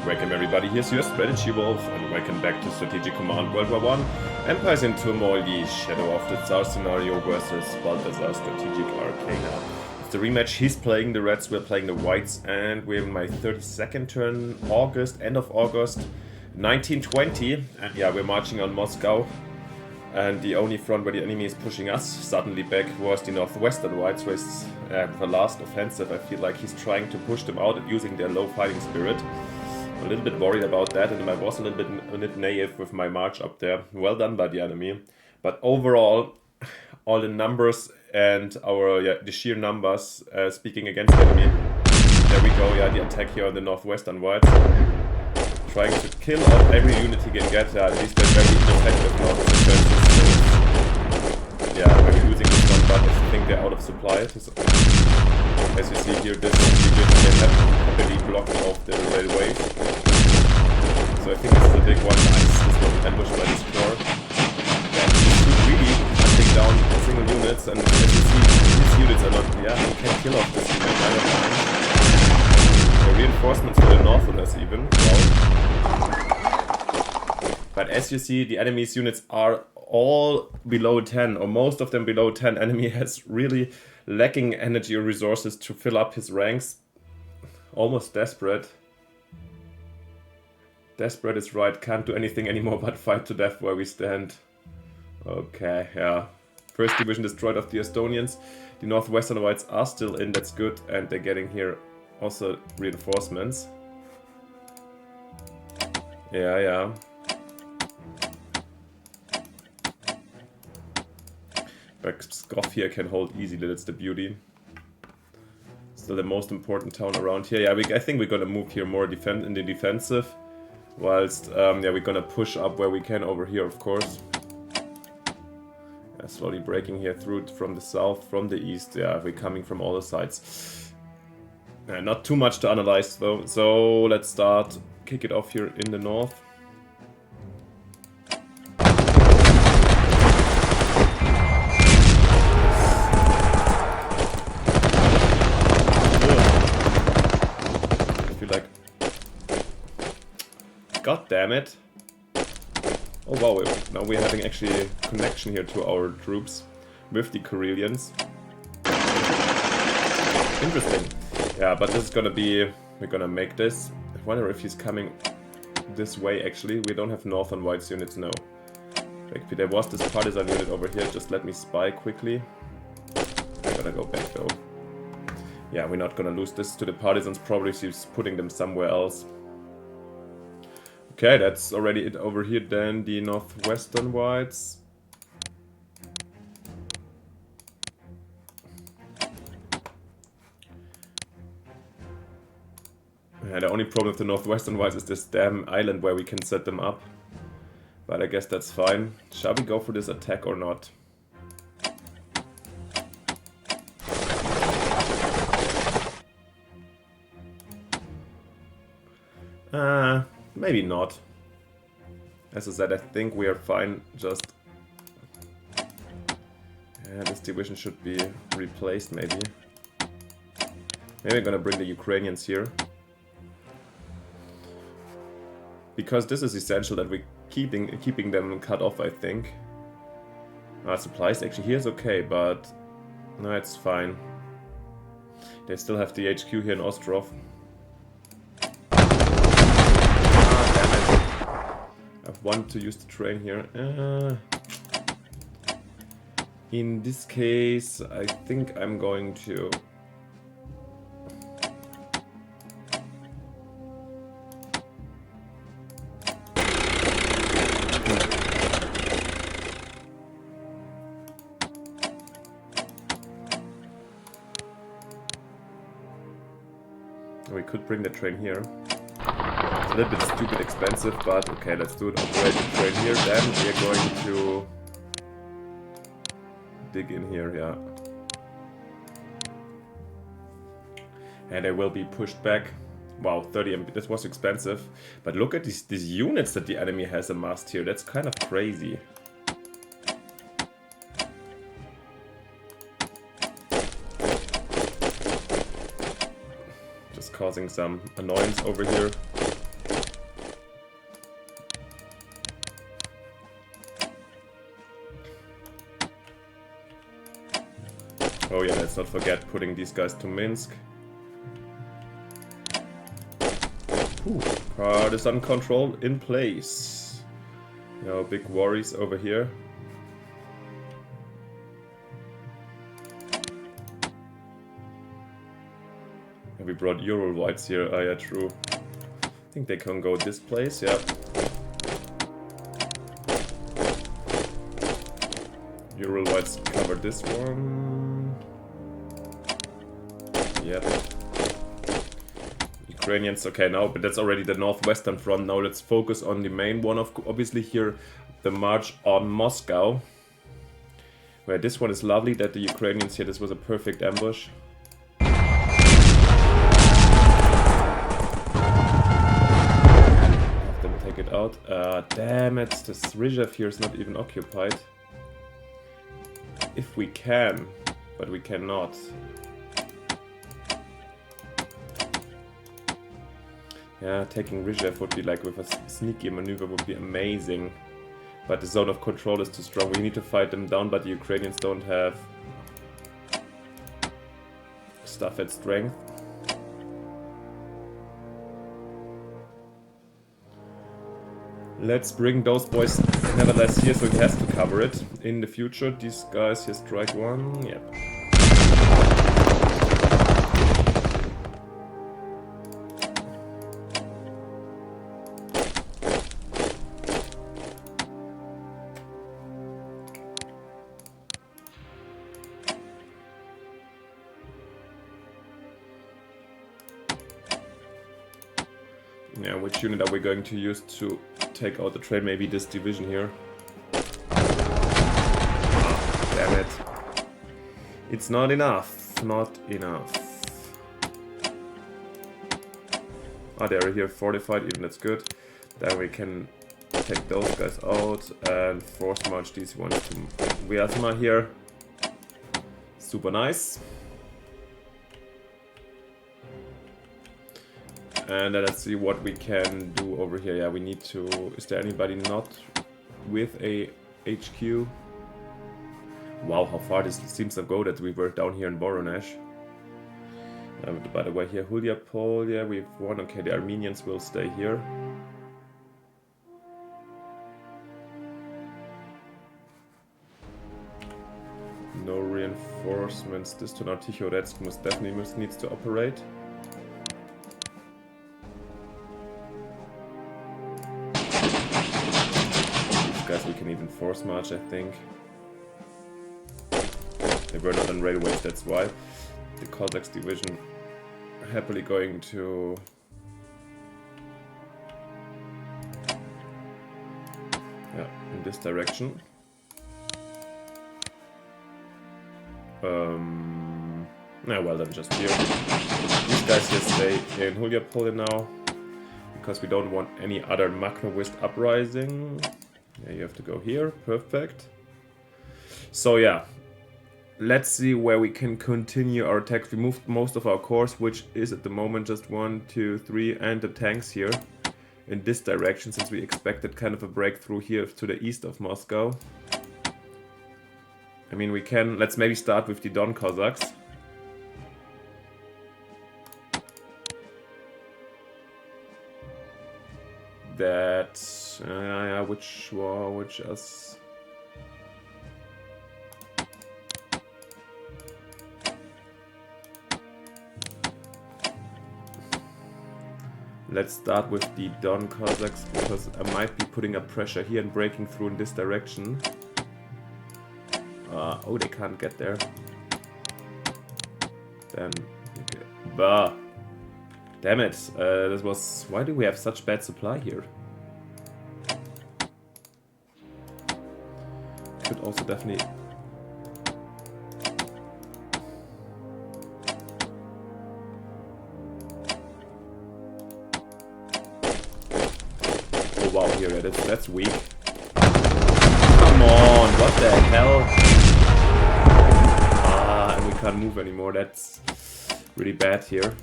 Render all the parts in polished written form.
Welcome everybody, here's your Strategy Wolf, and welcome back to Strategic Command World War I. Empires in Turmoil, the Shadow of the Tsar scenario versus Balthazor Strategic Arcana. It's the rematch, he's playing the Reds, we're playing the Whites, and we're in my 32nd turn, end of August 1920. And yeah, we're marching on Moscow. And the only front where the enemy is pushing us suddenly back was the northwestern Whites, where the last offensive. I feel like he's trying to push them out using their low fighting spirit. I'm a little bit worried about that, and I was a little bit naive with my march up there. Well done by the enemy. But overall, all the numbers and the sheer numbers speaking against the enemy. There we go, the attack here on the northwestern Whites. Trying to kill off every unit he can get. At least they're very ineffective now. Yeah, we're losing this one, but I think they're out of supply. As you see here, this division they have happily blocked off the railways. So I think this is a big one. Nice, this was ambushed by this floor. And he's really hunting down single units, and as you see, these units are not, you can't kill off this unit. The reinforcements for the northerners even. Wow. But as you see, the enemy's units are all below 10, or most of them below 10. Enemy has really lacking energy or resources to fill up his ranks. Almost desperate. Desperate is right, can't do anything anymore but fight to death where we stand. Okay, yeah. First division destroyed of the Estonians. The northwestern Whites are still in, that's good, and they're getting here also reinforcements. Yeah. Pskov here can hold easily, that's the beauty. Still the most important town around here. Yeah, I think we're gonna move here more in the defensive. Whilst, we're gonna push up where we can over here, of course. Yeah, slowly breaking here through from the south, from the east. Yeah, we're coming from all the sides. Not too much to analyze though, so let's start. Kick it off here in the north. God damn it. Oh wow, now we're having actually a connection here to our troops with the Karelians. Interesting. Yeah, but this is gonna be, we're gonna make this. I wonder if he's coming this way actually. We don't have northern Whites units, no. Like, there was this partisan unit over here, just let me spy quickly. I'm gonna go back though. Yeah, we're not gonna lose this to the partisans, probably she's putting them somewhere else. Okay, that's already it over here then, the northwestern Whites. Yeah, the only problem with the northwestern Whites is this damn island where we can set them up. But I guess that's fine. Shall we go for this attack or not? Maybe not. As I said, I think we are fine, just... Yeah, this division should be replaced, maybe. Maybe I'm gonna bring the Ukrainians here. Because this is essential that we're keeping them cut off, I think. Supplies actually here is okay, but... No, it's fine. They still have the HQ here in Ostrov. I want to use the train here. In this case, I think I'm going to... We could bring the train here. It's a little bit stupid expensive, but okay, let's do it. Operate the train here, then we're going to dig in here, yeah. And they will be pushed back. Wow, 30 MB, this was expensive. But look at these units that the enemy has amassed here, that's kind of crazy. Just causing some annoyance over here. Oh yeah, let's not forget putting these guys to Minsk. Ooh, partisan control in place. No big worries over here. And we brought Ural Whites here. Oh yeah, true. I think they can go this place, yeah. Ural Whites cover this one. Yep. Ukrainians, okay, now, but that's already the northwestern front. Now let's focus on the main one, of obviously here, the march on Moscow. Where this one is lovely that the Ukrainians here, this was a perfect ambush. Have them take it out. Damn it, this Rizhev here is not even occupied. If we can, but we cannot. Yeah, taking Rizhev would be like with a sneaky maneuver would be amazing. But the zone of control is too strong. We need to fight them down, but the Ukrainians don't have stuff at strength. Let's bring those boys nevertheless here, so he has to cover it in the future. These guys here, strike one, yep. Yeah, which unit are we going to use to take out the train? Maybe this division here. Oh, damn it. It's not enough. Not enough. Ah, they're here fortified, even that's good. Then we can take those guys out and force march these ones to Vyazma here. Super nice. And then let's see what we can do over here. Yeah, we need to... Is there anybody not with a HQ? Wow, how far this seems to go that we were down here in Voronezh. By the way, here, Hulyapol, yeah, we've won. Okay, the Armenians will stay here. No reinforcements. This to Tichoretsk most definitely needs to operate. Guys, we can even force march, I think. They were not on railways, that's why. The Cossacks division happily going to... Yeah, in this direction. Yeah, well then just here. These guys here stay in Hulyapol now. Because we don't want any other Makhnovist uprising. Yeah, you have to go here. Perfect. So yeah, let's see where we can continue our attacks. We moved most of our corps, which is at the moment just 1, 2, 3, and the tanks here in this direction, since we expected kind of a breakthrough here to the east of Moscow. I mean, we can... Let's maybe start with the Don Cossacks. That... yeah, which else? Let's start with the Don Cossacks, because I might be putting up pressure here and breaking through in this direction. Oh, they can't get there. Then... Okay. Bah! Damn it, this was... Why do we have such bad supply here? Could also definitely... Oh wow, here it is, that's weak. Come on, what the hell? Ah, and we can't move anymore, that's really bad here.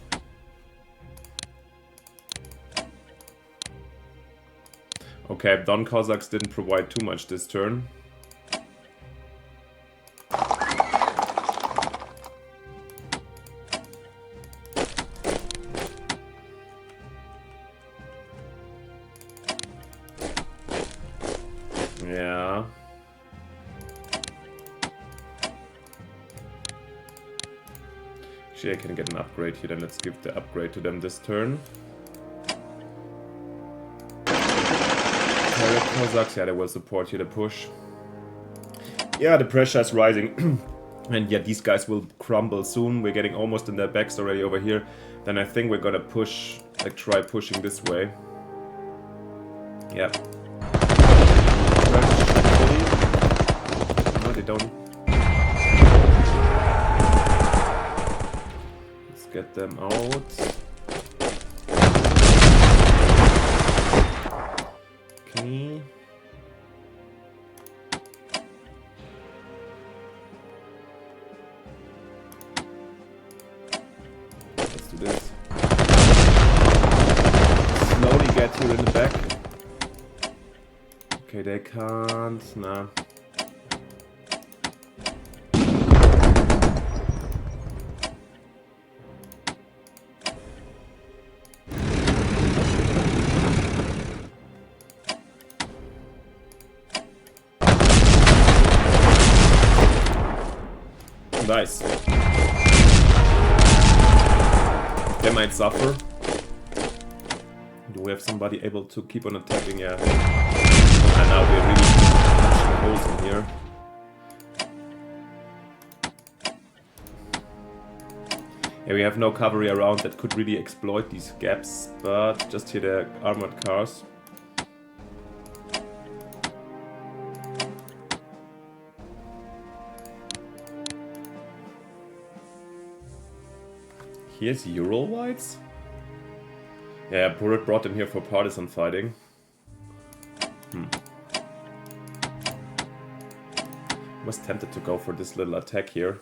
Okay, Don Cossacks didn't provide too much this turn. Yeah. Actually, I can get an upgrade here, then let's give the upgrade to them this turn. Cossacks, yeah, they will support here the push. Yeah, the pressure is rising. And yeah, these guys will crumble soon. We're getting almost in their backs already over here. Then I think we're gonna push, like try pushing this way. Yeah. No, they don't. Let's get them out. Okay. Let's do this. Slowly get here in the back. Okay, they can't. Nah. Nice. They might suffer. Do we have somebody able to keep on attacking? Yeah. And now we're really punching holes in here. Yeah, we have no cavalry around that could really exploit these gaps, but just here the armored cars. Here's Ural Whites? Yeah, Burit brought them here for partisan fighting. Was tempted to go for this little attack here.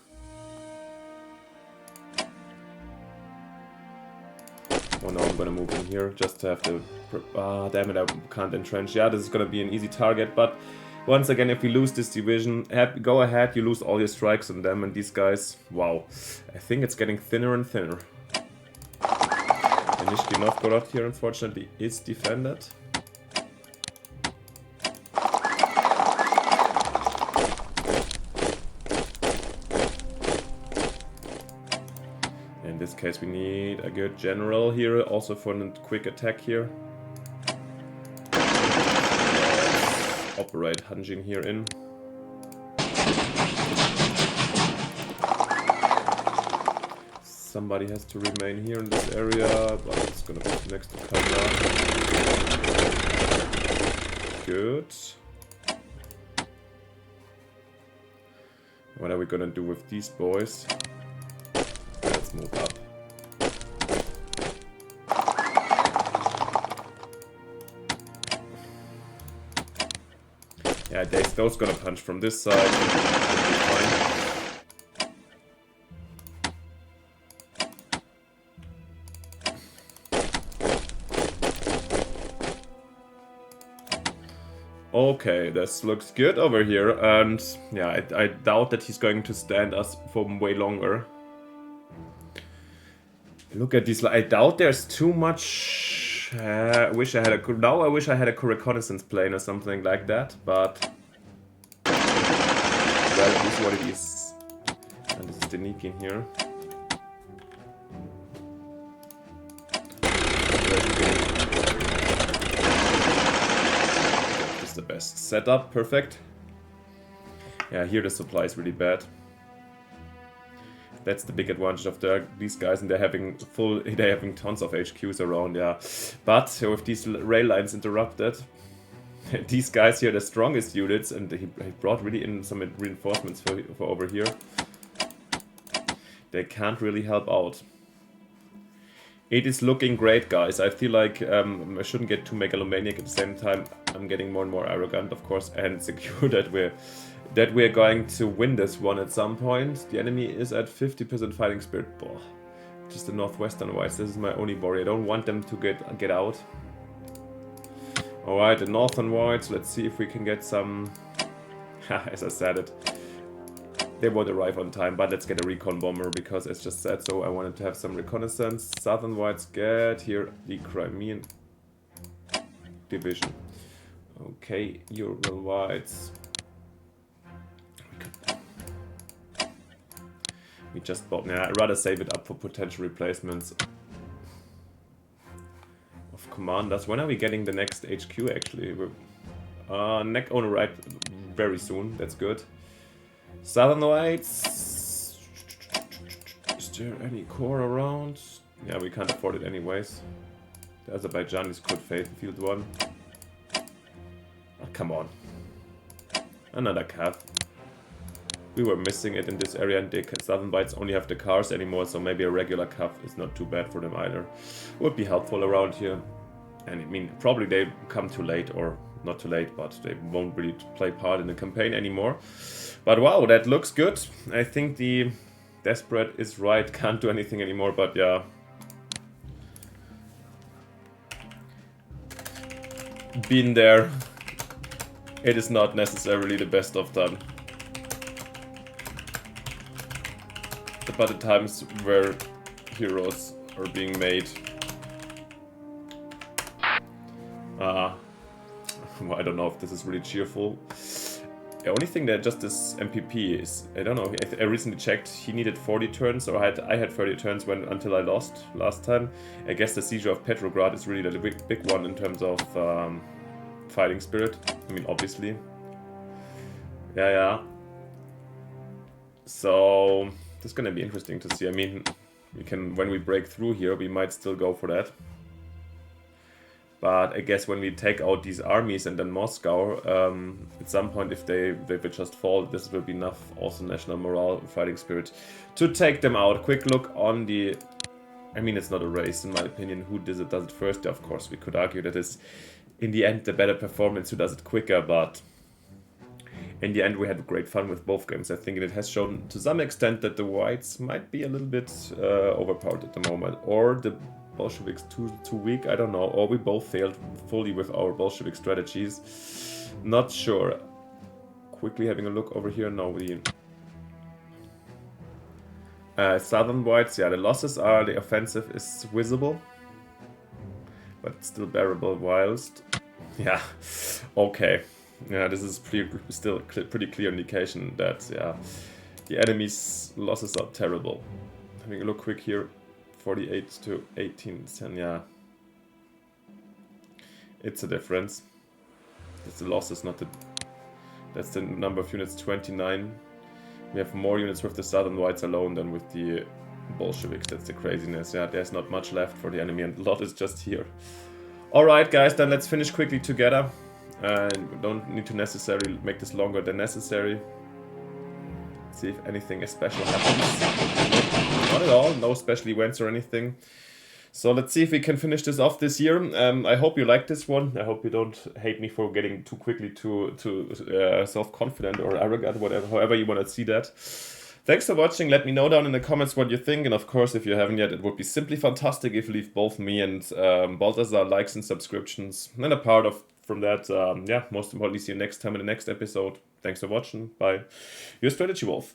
Oh no, I'm gonna move in here just to have the... Ah, damn it, I can't entrench. Yeah, this is gonna be an easy target, but once again, if we lose this division, go ahead, you lose all your strikes on them, and these guys, wow. I think it's getting thinner and thinner. And Nizhny Novgorod here, unfortunately, is defended. In this case, we need a good general here, also for a quick attack here. Operate Hanjin here in. Somebody has to remain here in this area, but it's gonna be next to Kazan. Good. What are we gonna do with these boys? Let's move up. Yeah, those gonna punch from this side. Fine. Okay, this looks good over here, and yeah, I doubt that he's going to stand us for way longer. Look at these. I doubt there's too much. I wish I had a. Now I wish I had a reconnaissance plane or something like that, but well, it is what it is. And this is the Nikin here. This is the best setup. Perfect. Yeah, here the supply is really bad. That's the big advantage of these guys, and they're having tons of HQs around, yeah. But with these rail lines interrupted, these guys here are the strongest units, and he brought really in some reinforcements for over here. They can't really help out. It is looking great, guys. I feel like I shouldn't get too megalomaniac at the same time. I'm getting more and more arrogant, of course, and secure that we're going to win this one at some point. The enemy is at 50% fighting spirit. Boah. Just the northwestern whites. This is my only worry. I don't want them to get out. Alright, the northern whites. Let's see if we can get some... As I said it. They won't arrive on time, but let's get a recon bomber, because as just said so, I wanted to have some reconnaissance. Southern whites get here the Crimean division. Okay, Ural Whites. We just bought. Yeah, I'd rather save it up for potential replacements of commanders. When are we getting the next HQ actually? Neck owner right very soon. That's good. Southern Whites. Is there any core around? Yeah, we can't afford it anyways. The Azerbaijanis could field one. Oh, come on. Another cav. We were missing it in this area, and the Southern Whites only have the cars anymore, so maybe a regular cav is not too bad for them either. Would be helpful around here. And I mean, probably they come too late, or not too late, but they won't really play part in the campaign anymore. But wow, that looks good. I think the Desperate is right, can't do anything anymore, but yeah. Been there. It is not necessarily the best of done. But the times where heroes are being made. Well, I don't know if this is really cheerful. The only thing that just this MPP is, I don't know, I recently checked, he needed 40 turns, or I had 30 turns until I lost last time. I guess the seizure of Petrograd is really the big one in terms of fighting spirit. I mean, obviously. Yeah. So, this is gonna be interesting to see. I mean, when we break through here, we might still go for that. But I guess when we take out these armies and then Moscow, at some point if they will just fall, this will be enough also national morale, fighting spirit, to take them out. Quick look on the... I mean, it's not a race in my opinion, who does it first. Of course, we could argue that is, in the end, the better performance, who does it quicker, but... in the end, we had great fun with both games. I think it has shown to some extent that the Whites might be a little bit overpowered at the moment, or the Bolsheviks too weak, I don't know, or we both failed fully with our Bolshevik strategies. Not sure. Quickly having a look over here now. The Southern Whites, yeah, the losses are, the offensive is visible, but it's still bearable whilst... yeah, okay. Yeah, this is still a pretty clear indication that, yeah, the enemy's losses are terrible. Having a look quick here. 48 to 18, 10, yeah. It's a difference. It's the losses, not the... That's the number of units, 29. We have more units with the Southern Whites alone than with the Bolsheviks. That's the craziness. Yeah, there's not much left for the enemy, and a lot is just here. Alright, guys, then let's finish quickly together. And we don't need to necessarily make this longer than necessary. See if anything special happens. Not at all, no special events or anything. So let's see if we can finish this off this year. I hope you like this one. I hope you don't hate me for getting too quickly too self-confident or arrogant, whatever, however you want to see that. Thanks for watching. Let me know down in the comments what you think. And of course, if you haven't yet, it would be simply fantastic if you leave both me and Balthazor likes and subscriptions. And a part of from that, yeah, most importantly, see you next time in the next episode. Thanks for watching. Bye. Your Strategy Wolf.